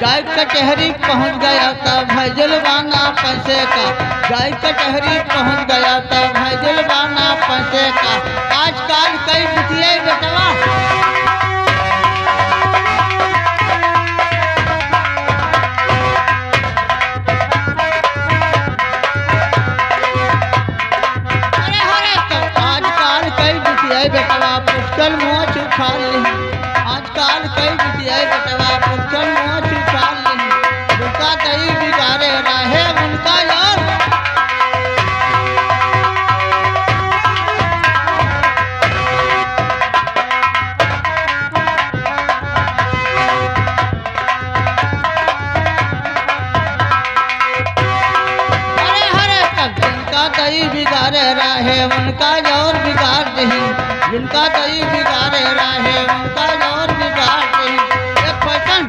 गाय कचहरी पहुंच गया था भैजलवाना पैसे का। गाय कचहरी पहुंच गया था भैजलवाना पैसे का। आजकल कई बिटिया बेटवा बेटवा पुष्कर मोच उखाड़ ली। आजकल कई बिटिया बेटवा पुष्कर मोच उखाड़ ली। उनका दही बिगाड़े रहे उनका यार। हरे हरे तक जिनका दही बिगाड़े रहे उनका और बिगाड़ दही। जिनका दही बिगाड़े रहे उनका और बिगाड़ दही। एक क्वेश्चन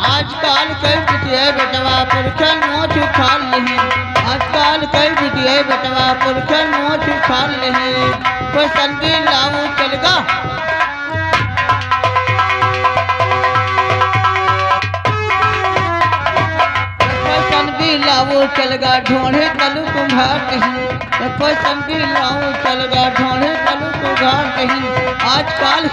आजकल कई बिटिया बेटवा पुरखन मोच उखाड़ ली। आजकल कई बिटिया बेटवा पुरखन मोच उखाड़ ली। क्वेश्चन भी लाऊ चलेगा। लाओ चलगा ढोढ़े तलु कुम्हार कहीं। पैसन भी लाओ चलगा ढोढ़े तलु कुम्हार कहीं। आजकल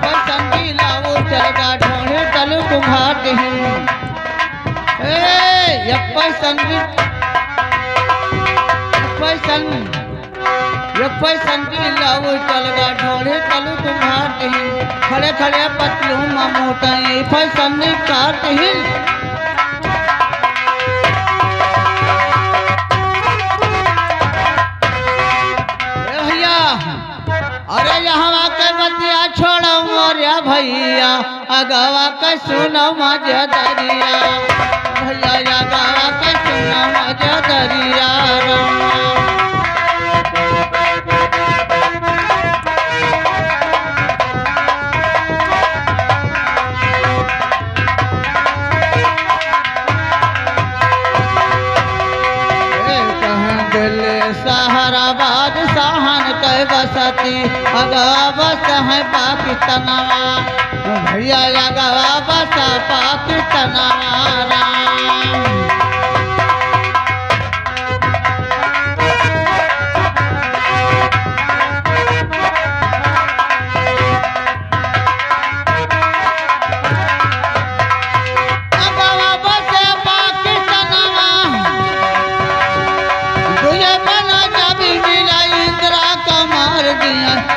पैसन भी लाओ चलगा ढोढ़े तलु कुम्हार कहीं। पैसन भी पैसन की लाओ चलगा ढोढ़े तलु तुम्हार कहीं। खड़े खड़े पतलू मोटा पैसन काट ही। भैया अरे यहाँ के बतिया छोड़ो मोरिया भैया अगवा के सुनो मजा दरिया। भैया अगवा के सुनो मजा दरिया। सहराबाद सहन के बसती अगवा बस है पाकिस्तानवा। भैया अगवा बस पाकिस्तानवा।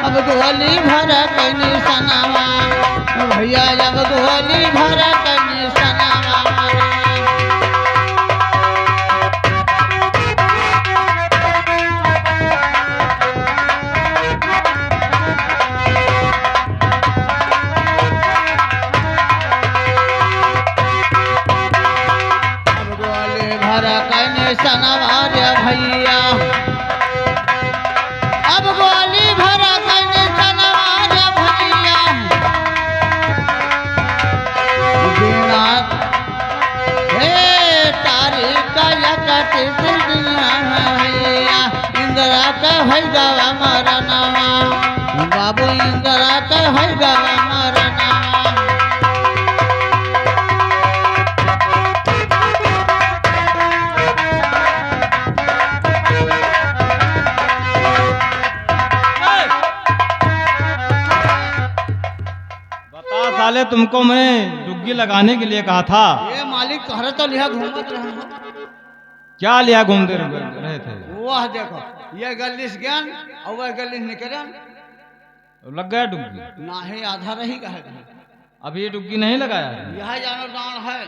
अब गोली भर कनी सनावा। भैया जब गोली भर कनी सनावा। अब गोली भर कनी सनावा रे भैया। अब गोली भर इंदिरा का है गवा मारा नामा। बाबू इंदिरा का है गवा मारा नामा। बता साले तुमको मैं डुग्गी लगाने के लिए कहा था। ये मालिक घर तो लिया घूमत रहे। क्या लिया घूमते रहे थे? वाह देखो ये गलीस ज्ञान और वह गलीस निकलन लग गया डुग्गी। ना ही आधा रही कहे। अब ये डुग्गी नहीं लगाया। यह जानो दान है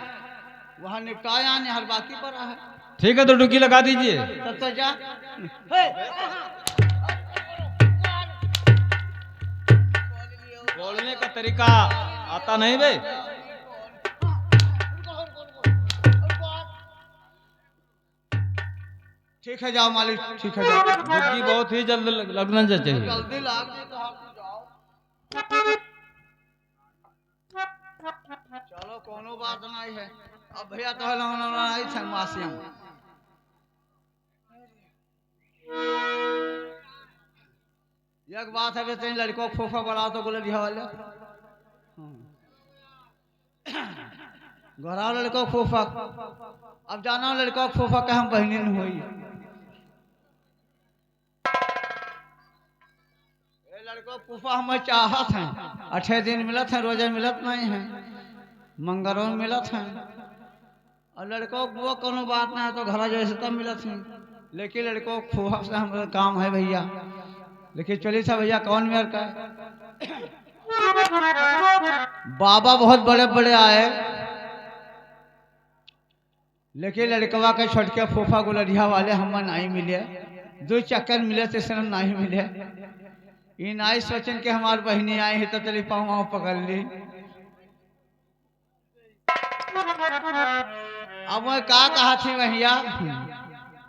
वहाँ निपटाया नहीं हर बाकी पर है। ठीक है तो डुग्गी लगा दीजिए। तब तो जा बोलने का तरीका आता नहीं बे। ठीक है जाओ मालिक, ठीक है जाओ। डुग्गी बहुत ही जल्द लगना चाहिए। जल्दी लाग दे तो आप जाओ। चलो कोनो बात नहीं है। अब भैया तो नहीं थे मासियम। एक बात है बेटे लड़कों को फूफा बड़ा तो बोले दिया वाले घरा लड़कों फूफा। अब जाना लड़कों फूफा के हम बहनी नहीं हुई। लड़कों फूफा हमें चाहत हैं। 8 दिन मिलत हैं, रोजे मिलत नहीं है, मंगरों में मिलत हैं। और लड़कों वो कोनो बात नहीं है तो घरा जैसे तब मिलत हैं। लेकिन लड़कों फूफा से हमारा काम है भैया। लेकिन चलिए था भैया कौन मेयर का बाबा बहुत बड़े बड़े आए। लेकिन लड़कवा के छोटके फूफा गुलरिया वाले हम नहीं मिले। 2 चक्कर मिले तो सिर्फ नहीं मिले। इन आई सोचन के हमारी बहनी आई है तो चली पाँव पकड़ ली। अब मैं का कहा थी भैया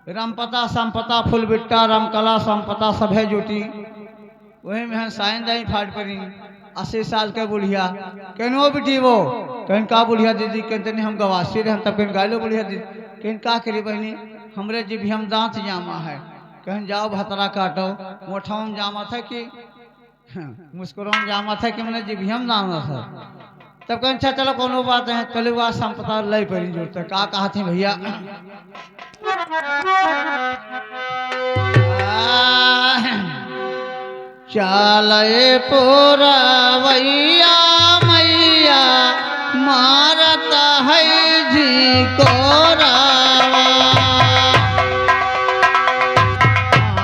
रामपता संपता फुल बिट्टा रामकला संपता सभे जुटी। वही में साइन दाई फाट पड़ी। 80 साल के बुढ़िया कहनो बेटी वो कहन का बुढ़िया दीदी कहते हम गवासी रहे तब कहन गालो बुढ़िया दीदी कहन का करी बहनी हमरे जीभी हम दांत जामा है। कहन जाओ भतरा काटो मोठा में जामा था कि मुस्कुराओं में जामा था कि मैंने जीभी हम दाना था। तब कहन अच्छा चलो कोनो बात है कलुआ संपता लई पड़ी जोड़ते का कहा थी भैया चाले पुरवैया मैया मारता है जी को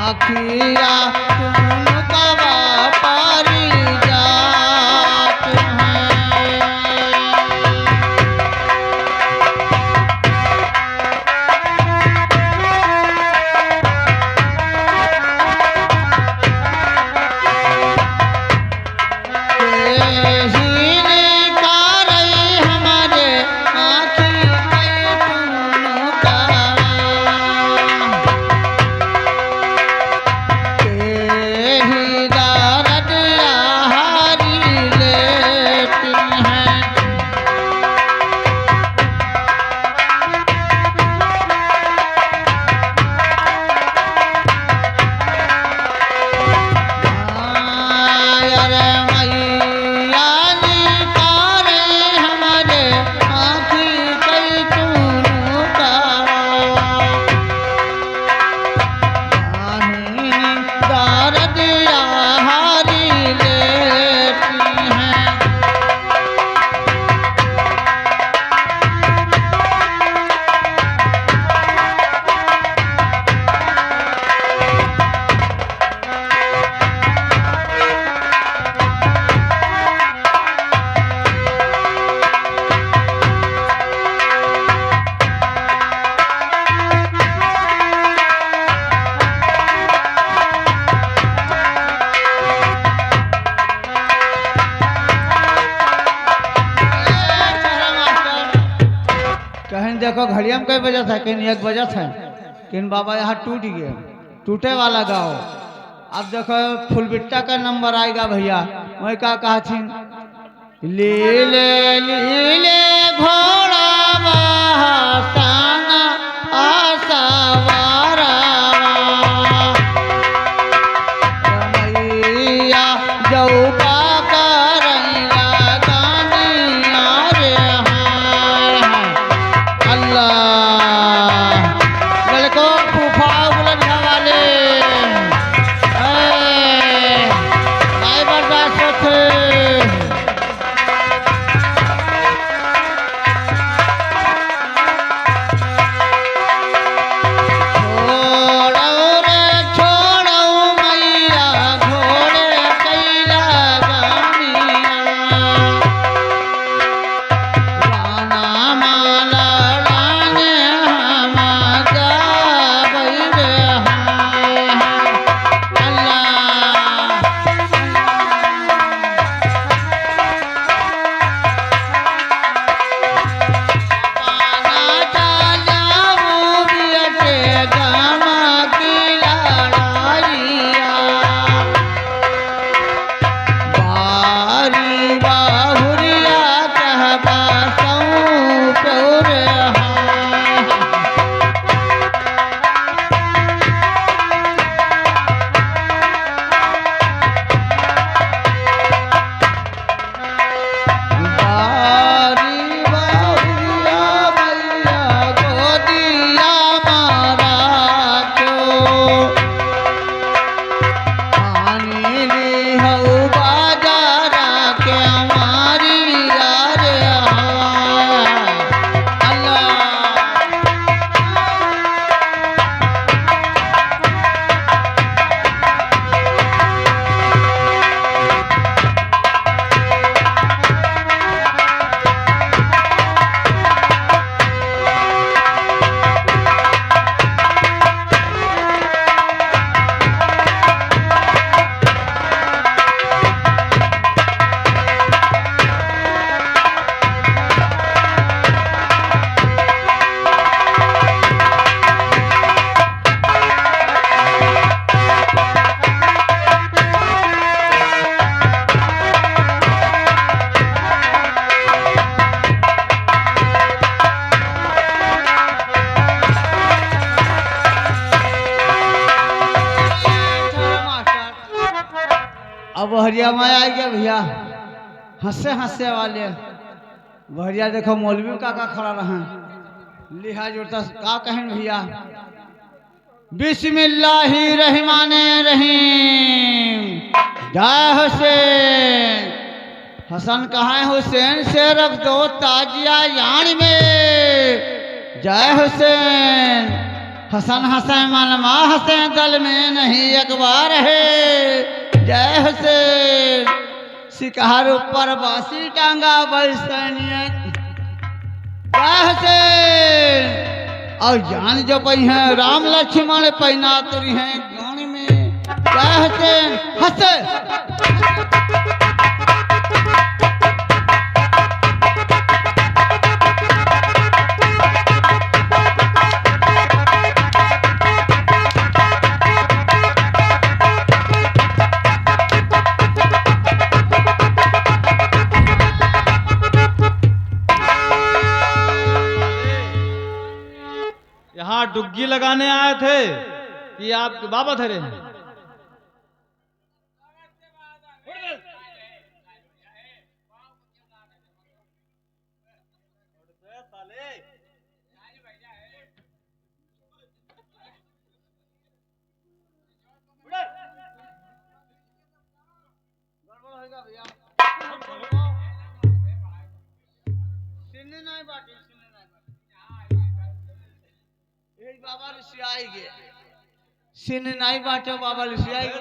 आखिया देखो घड़िया में कई बजा था किन 1 बजा था किन बाबा यहाँ टूट गए टूटे वाला गाँव। अब देखो फुलबिट्टा का नंबर आएगा भैया वही का कहा थी लीले लीले घोड़ा बहासाना आसावारा मैया जौबा माला राने बहरिया में आ गया भैया, हंसे हंसे वाले बहरिया। देखो मौलवी काका खड़ा रहा, लिहाज उड़ता का कहें भैया। बिस्मिल्लाहिर्रहमानिर्रहीम। जय हुसैन। हसन कहाँ है? हुसैन से रख दो ताजिया यान में। जय हुसैन। हसन हसन मनमा हसन दल में नहीं अखबार है। जय हुसैन। शिकार ऊपर बासी टांगा बैसनियत। जय हुसैन। और जान जो पई है राम लक्ष्मण पैना तुरी है गान में। जय हुसैन। हंसे यहाँ डुग्गी लगाने आए थे कि आपके बाबा थे? बाबा लिसियाई गे सिन नहीं बाटो बाबा लिसियाई गे।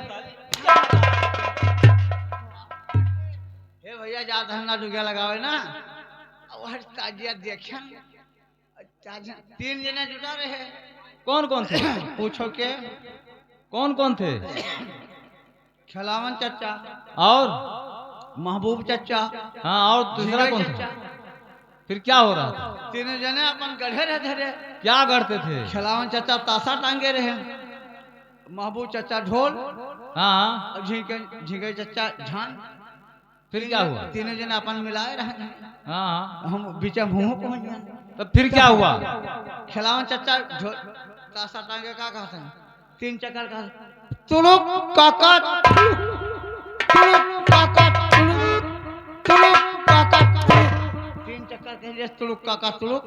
हे भैया जा धंधा डुगिया लगावे ना और ताजिया देखन। तीन जने जुटा रहे। कौन कौन थे? पूछो के कौन कौन थे? खिलावन चचा और महबूब चचा। हाँ, और दूसरा कौन था? फिर क्या हो रहा था? तीनों जने अपन गढ़े रहे धरे। क्या करते थे? खिलावन चचा ताशा टांगे रहे, महबूब चचा ढोल, हाँ, और झींगे चचा झान। फिर क्या हुआ? तीनों जने अपन मिलाए रहे। हाँ, हम बीच मुंह पहुंच गए। तब फिर क्या हुआ? खिलावन चचा ताशा टांगे का कहते हैं? तीन चक्कर का तुलुक काका तुलुक काका तुलुक काका तीन चक्कर कह दिया तुलुक काका तुलुक।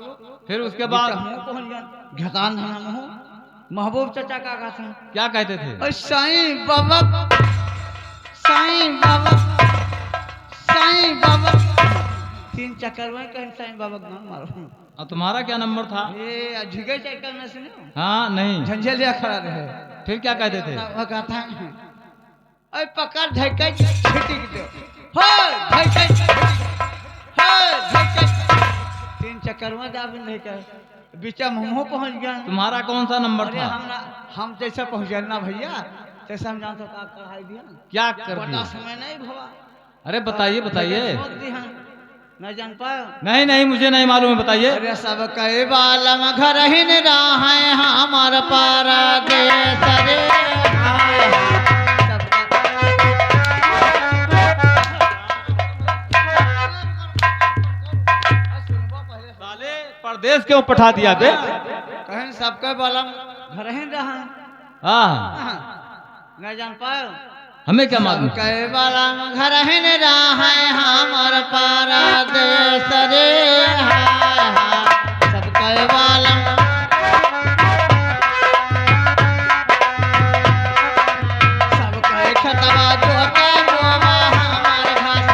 फिर उसके बाद मुंह पहुंच गया। घटान धना मुंह। महबूब चचा का कहते हैं? क्या कहते थे? साईं बाबा साईं बाबा साईं बाबा। तीन चक्कर में कहीं साईं बाबा गान मारो। और तुम्हारा क्या नंबर था? ये झिगे चक्कर में सुने? हाँ, नहीं। झंझलिया खड़ा रहे। फिर क्या कहते थे? वो कहता है अरे पकड़ धक्का छिटिक दो। हां धक्का हां धक्का। तीन चक्कर में दाब नहीं कर बीचा मुंह पहुंच गया। तुम्हारा कौन सा नंबर अरे था? हम जैसे पहुंच गए ना भैया तैसे हम जान तो का कढ़ाई दिया क्या कर बड़ा दिया? समय नहीं भवा। अरे बताइए बताइए। नहीं जान पायो? नहीं नहीं, मुझे नहीं मालूम है, बताइए। अरे सब कई बालम घर ही न रहा है हमार पारा देश रे। साले परदेश क्यों पठा दिया बे? कहीं सबके बालम घर ही रहा है। हाँ, नहीं जान पायो? हमें क्या मालूम? कई बालम घर ही न रहा है हमार पारा देश रे। सब कई बालम सब कई खतवा जोता बोवा हमार घास।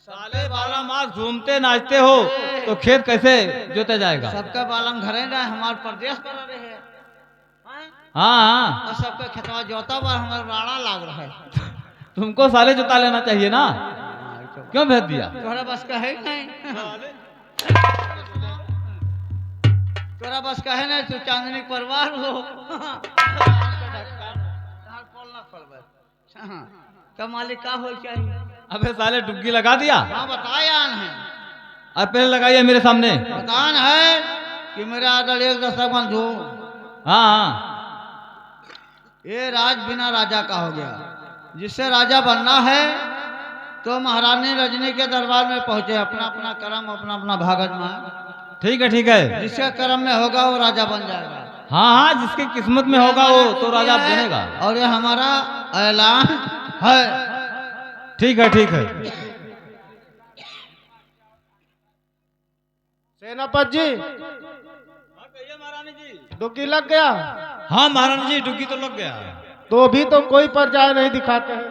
साले बारह मास घूमते नाचते हो तो खेत कैसे जोता जाएगा? सबका बालम घरे रहे हमार प्रदेश पर रहे हैं। हाँ हाँ, और सबका खेतवा जोता पर हमार राणा लाग रहा है। तुमको साले जोता लेना चाहिए ना, क्यों भेज दिया? तोरा बस का है नहीं। तोरा बस का है नहीं, तू चांदनी परिवार हो। तो मालिक का हो चाहिए? अबे साले डुबकी लगा दिया। हाँ बताया है। अब पहले लगाइए मेरे सामने। बतान है कि मेरा आदर एक दशक बंधु। हाँ हाँ, ये राज बिना राजा का हो गया। जिससे राजा बनना है तो महारानी रजनी के दरबार में पहुंचे, अपना अपना कर्म अपना अपना भाग आजमाए। ठीक है ठीक है। जिसका कर्म में होगा वो राजा बन जाएगा। हाँ हाँ, जिसकी किस्मत में होगा वो तो राजा बनेगा। और ये हमारा ऐलान है। ठीक है ठीक है। सेनापति जी, कहिए महारानी जी। डुबकी लग गया? हाँ महारानी जी, डुबकी तो लग गया। तो भी तो कोई परिचय नहीं दिखाते हैं।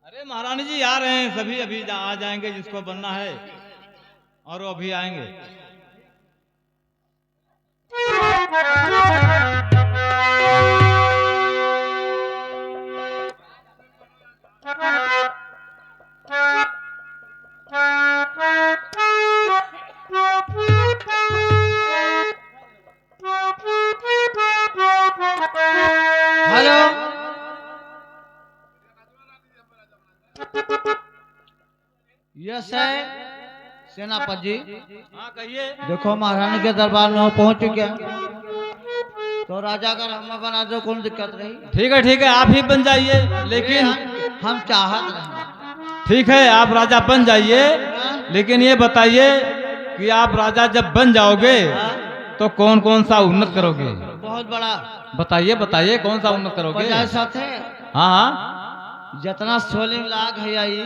अरे महारानी जी आ रहे हैं सभी, अभी आ जाएंगे जिसको बनना है, और वो अभी आएंगे। हेलो, यस है सेनापति जी। हाँ कहिए। देखो महारानी के दरबार में वो पहुंच चुके हैं, तो राजा अगर हमें बना दो कौन दिक्कत रही। ठीक है, आप ही बन जाइए। लेकिन हम चाहत नहीं। ठीक है, आप राजा बन जाइए, लेकिन ये बताइए कि आप राजा जब बन जाओगे तो कौन कौन सा उन्नत करोगे? बहुत बड़ा बताइए बताइए, कौन सा उन्नत करोगे? पचास साथ है। हाँ हाँ। जितना स्वलिंग लाग है आई,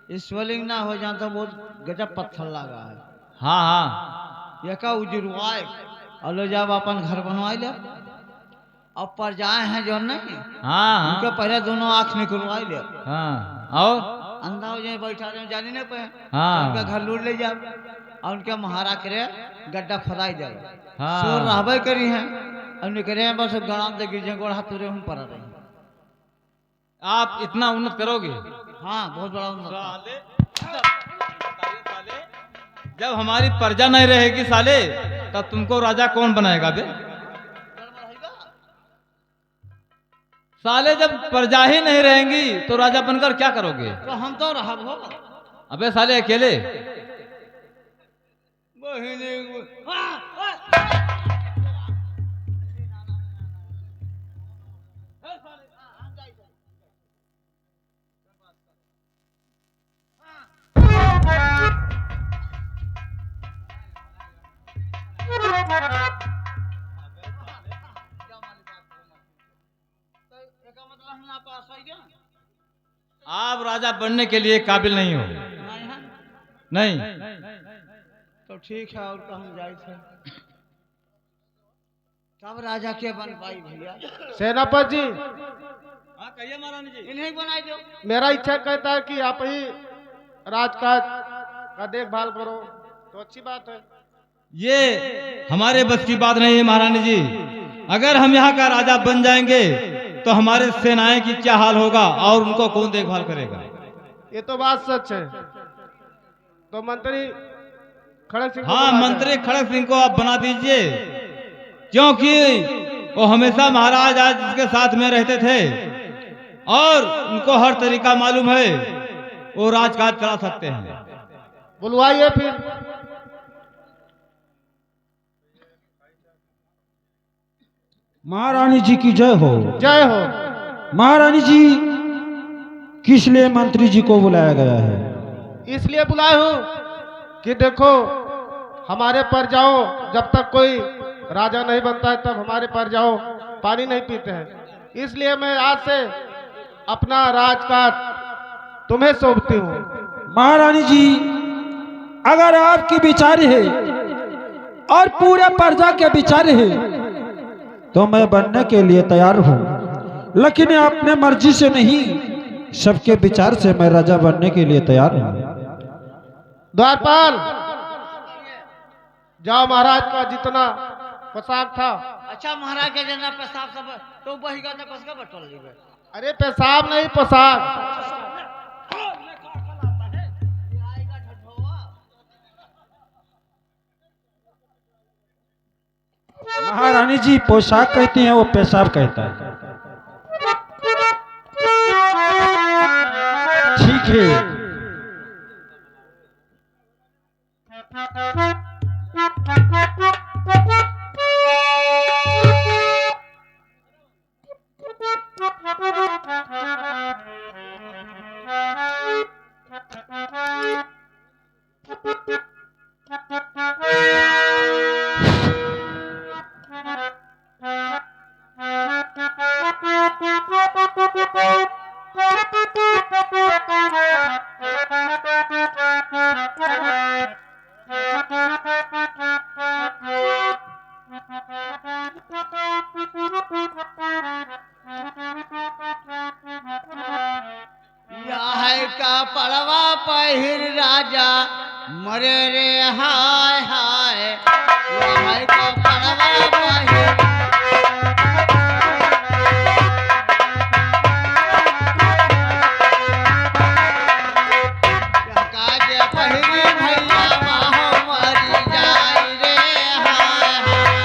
इस स्वलिंग ना हो जाए तो बहुत गजब पत्थर लगा है। हाँ हाँ। ये का उजरवाए और लो जब अपन घर बनवाए ले। अब पर जाए हैं जो नहीं, हाँ उनके हाँ। पहले दोनों आँख निकलवाए ले। हाँ और अंधा हो जाए बैठा रहे जानी नहीं पे। हाँ। उनका घर लूट ले जाओ और उनके महारा करे गड्ढा फदाई जाए। हाँ। सो रहबे करी हैं और निकले हैं बस गणाम दे गिर गोड़ हाथ तुरे हम पड़ा रहे। आप इतना उन्नत करोगे? हाँ बहुत बड़ा उन्नत। जब हमारी प्रजा नहीं रहेगी साले, तब तुमको राजा कौन बनाएगा बे? साले जब प्रजा ही नहीं रहेंगी तो राजा बनकर क्या करोगे? तो हम तो रहा हो। अबे साले अकेले? आप राजा बनने के लिए काबिल नहीं हो। नहीं। तो ठीक है, और हम जाए थे कब राजा के बन पाई भैया। सेनापति जी, हाँ कहिए महारानी जी। इन्हें बनाई दो। मेरा इच्छा कहता है कि आप ही राजकाज का देखभाल करो, तो अच्छी बात है। ये हमारे बस की बात नहीं है महारानी जी। अगर हम यहाँ का राजा बन जाएंगे तो हमारे सेनाएं की क्या हाल होगा और उनको कौन देखभाल करेगा? ये तो बात सच है। तो मंत्री खड़क सिंह को हाँ, बुला मंत्री खड़क सिंह को आप बना दीजिए, क्योंकि वो हमेशा महाराज आज जिसके साथ में रहते थे और उनको हर तरीका मालूम है, वो राजकाज चला सकते हैं। जाए। बुलवाइए फिर। महारानी जी की जय हो। जय हो। महारानी जी, किस लिए मंत्री जी को बुलाया गया है? इसलिए बुलाए हूँ कि देखो, हमारे प्रजाओं जब तक कोई राजा नहीं बनता है तब हमारे प्रजाओं पानी नहीं पीते हैं। इसलिए मैं आज से अपना राजकाज तुम्हें सौंपती हूँ। महारानी जी, अगर आपकी विचार है और पूरे प्रजा के विचार है तो मैं बनने के लिए तैयार हूँ, लेकिन अपने मर्जी से नहीं, सबके विचार से मैं राजा बनने के लिए तैयार हूँ। द्वारपाल, जाओ महाराज का जितना पोशाक था। अच्छा महाराज के जना पेशाब सब तो बही का कस का बटल लीबे। अरे पेशाब नहीं, पोशाक। महारानी जी, पोशाक कहती हैं, वो पेशाब कहता है। ठीक है। कपड़वा पहिर राजा मरे रे हाय हाय यही कपड़वा पहिर काज पहिरी भैया माहो मरी जाई रे हाय हाय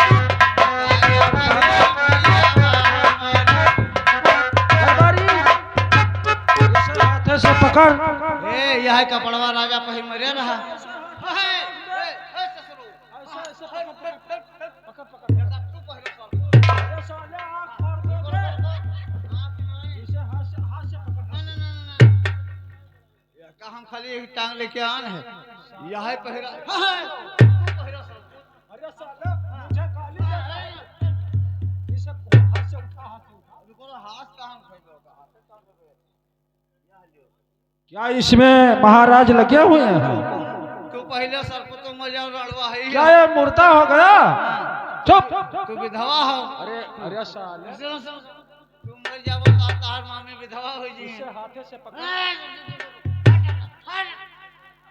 हाथ से पकड़। ए यह कपड़वा राजा पहिर मरे रहा हम खाली एक टांग लेके आन है यह पहिरा क्या इसमें महाराज लगे हुए हैं? तू पहले सर को तो मजा रड़वा है क्या ये मुर्दा हो गया? चुप। तू विधवा हो अरे अरे साले सुन सुन तू मर जाबो तो तार मामी विधवा हो जी हाथे से पकड़।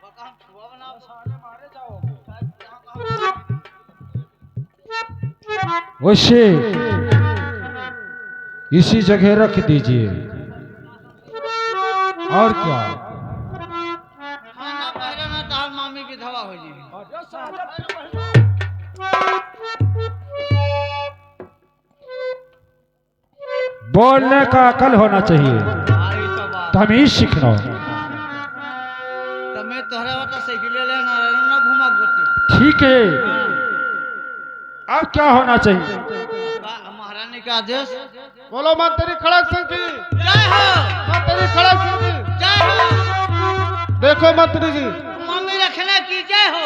बका हम छुआ बना साले मारे जाओगे। उसे इसी जगह रख दीजिए। और क्या? खाना पहले ना तार मामी विधवा हो जी बोलने का अकल होना चाहिए, आई तो बात तमीज सीखना। तमे तोहरे वाला साइकिल ले ना ना घुमा गोते ठीक है, अब क्या होना चाहिए? महारानी का आदेश बोलो मंत्री खड़क सिंह जी, जय हो मंत्री खड़क सिंह जी। जय हो देखो मंत्री जी, मम्मी रखना की जय हो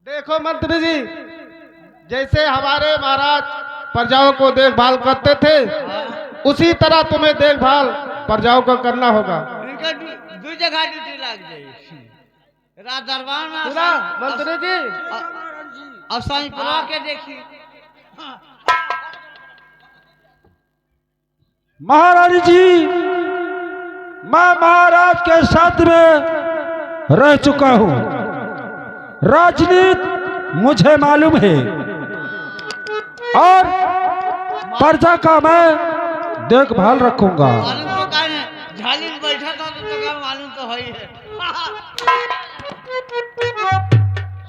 देखो मंत्री जी, जैसे हमारे महाराज प्रजाओं को देखभाल करते थे उसी तरह तुम्हें देखभाल प्रजाओं को करना होगा। इनका दो जगह ड्यूटी लग जाए रात दरबार में सुना मंत्री जी, अब साईं पुरा के देखी महारानी जी, मैं महाराज के साथ में रह चुका हूँ। राजनीति मुझे मालूम है और प्रजा का मैं देखभाल रखूंगा। मालूम तो का झाली में बैठा था तो का मालूम तो है ही है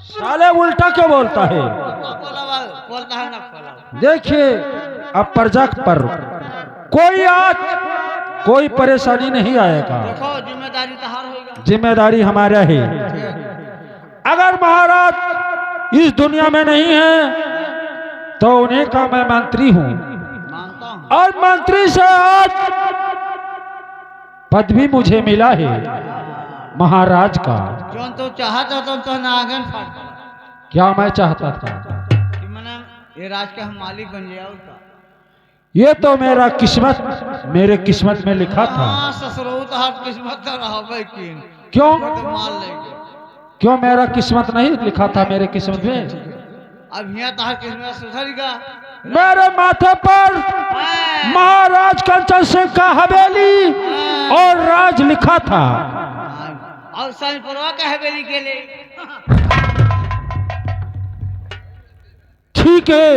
साले उल्टा क्यों बोलता है? बोलता है ना बोला देखिए, अब प्रजा पर कोई आज कोई परेशानी नहीं आएगा। देखो जिम्मेदारी तो हार होगा। जिम्मेदारी हमारा है। अगर महाराज इस दुनिया में नहीं है तो उन्हीं का मैं मंत्री हूँ मानता हूँ और मंत्री से आज पदवी मुझे मिला है महाराज का। जो तो चाहता तो नागन फाड़ क्या मैं चाहता था कि मैंने ये राज का हम मालिक बन जाओ का ये तो मेरा किस्मत मेरे किस्मत में लिखा था। हाँ ससुरो तो हर किस्मत तो रहोगे किन क्यों तो माल लेंगे क्यों मेरा किस्मत नहीं लिखा था मेरे किस्मत में? अब यहाँ तो हर किस्मत सुधरेगा। मेरे माथे पर महाराज कंचन सिंह का हवेली और राज लिखा था। और साईं पुरवा का हवेली के लिए ठीक है,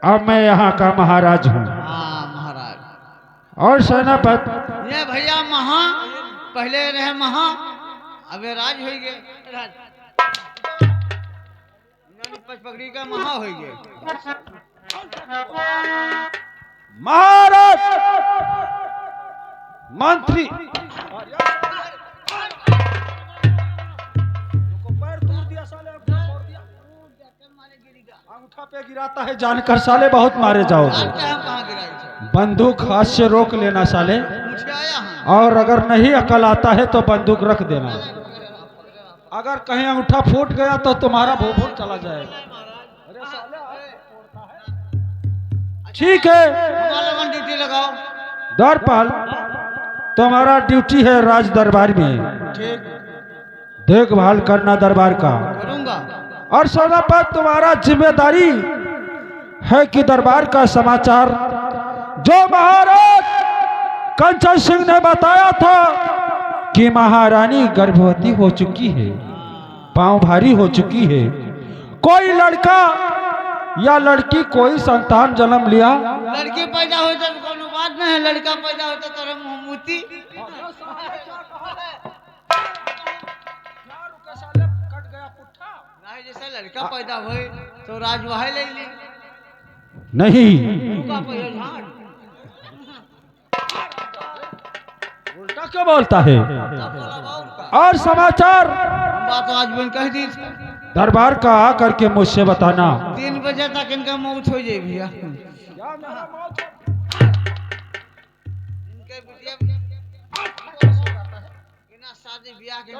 अब मैं यहाँ का महाराज हूँ। हाँ महाराज और सेनापति ये भैया महा पहले रहे महा अब ये राज हो गए राज पचपगड़ी का महा हो गए महाराज मंत्री अंगूठा पे गिराता है जानकर साले, बहुत मारे जाओगे। कहाँ गिराई थे बंदूक हाथ से रोक लेना साले, मुझे आया हाँ और अगर नहीं अकल आता है तो बंदूक रख देना। अगर कहीं अंगूठा फूट गया तो तुम्हारा भूभूत चला जाएगा। ठीक है, हमारा ड्यूटी लगाओ। द्वारपाल तुम्हारा ड्यूटी है राज दरबार में ठीक देखभाल करना दरबार का। करूंगा। और सेनापति तुम्हारा जिम्मेदारी है कि दरबार का समाचार जो महाराज कंचन सिंह ने बताया था कि महारानी गर्भवती हो चुकी है, पांव भारी हो चुकी है, कोई लड़का या लड़की कोई संतान जन्म लिया, लड़की पैदा होता तो कोनो बात नहीं है, लड़का पैदा होता तो मोती जैसा लड़का पैदा हुए तो राजवाह ले ली नहीं, उल्टा क्यों बोलता है। और समाचार बात आज बन कह दी, दरबार का आकर के मुझसे बताना। 3 बजे तक इनका मौत हो जाए भैया। इनके बिटिया बिना शादी ब्याह के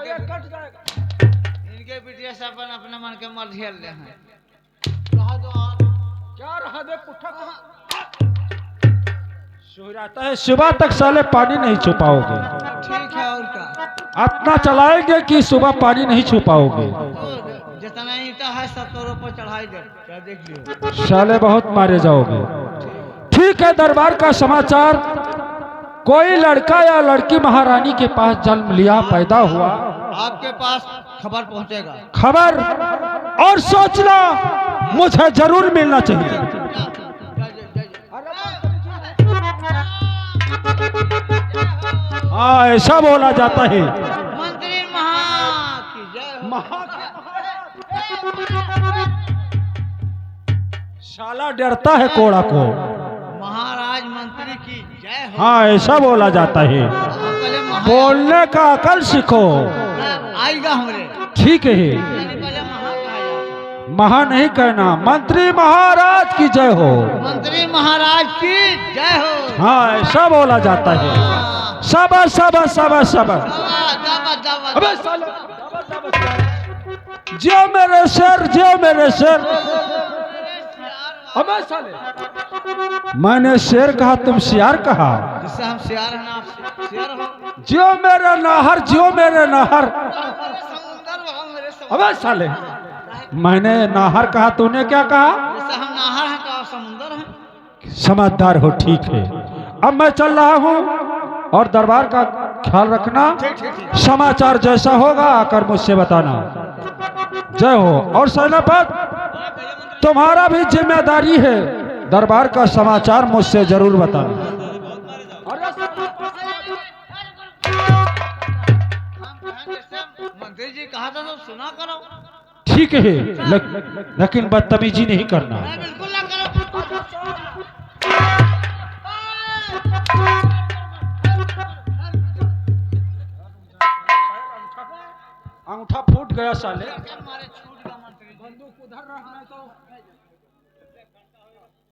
इनके बिटिया से अपन अपने मन के मर झेल रहे हैं। क्या रहा दे पुट्ठा सुहराता है, सुबह तक साले पानी नहीं छुपाओगे। ठीक है, और क्या अपना चलाएंगे कि सुबह पानी नहीं छुपाओगे। तो जितना ईटा है सब तोरों पर चढ़ाई दे, क्या देख लियो। साले बहुत मारे जाओगे। ठीक है, दरबार का समाचार, कोई लड़का या लड़की महारानी के पास जन्म लिया, पैदा हुआ, आपके पास खबर पहुंचेगा। खबर और सोचना मुझे जरूर मिलना चाहिए। हाँ, ऐसा बोला जाता है। मंत्री महा की जय हो। साला डरता है कोड़ा को। महाराज मंत्री की जय हो। हाँ, ऐसा बोला जाता है। पहले बोलने का अकल सीखो। आएगा हमरे, ठीक है, पहले महा कहा जाता। महा नहीं कहना, मंत्री महाराज की जय हो। मंत्री महाराज की जय हो। हाँ, ऐसा बोला जाता है। सबा सबा सबा सबा। अबे साले, जियो मेरे शेर, जियो मेरे शेर। अबे साले, मैंने शेर कहा, तुम सियार कहा। जिससे हम शेर हैं, आप शेर हो। जियो मेरे नाहर, जियो मेरे नाहर। समुंदर हो मेरे समुंदर। अबे साले, मैंने नाहर कहा, तूने क्या कहा। जैसे हम नाहर हैं तो आप समुंदर हैं। समझदार हो, ठीक है। अब मैं चल रहा हूँ और दरबार का ख्याल रखना। समाचार जैसा होगा आकर मुझसे बताना। जय हो। और सेनापति, तुम्हारा भी जिम्मेदारी है, दरबार का समाचार मुझसे जरूर बताना। मंत्री जी कहा था तो सुना करो। ठीक है, लेकिन बदतमीजी नहीं करना। मैं बिल्कुल ना करो। अंगूठा फूट गया साले। हमारे छूट का मंत्री बंदूक उधर रखना तो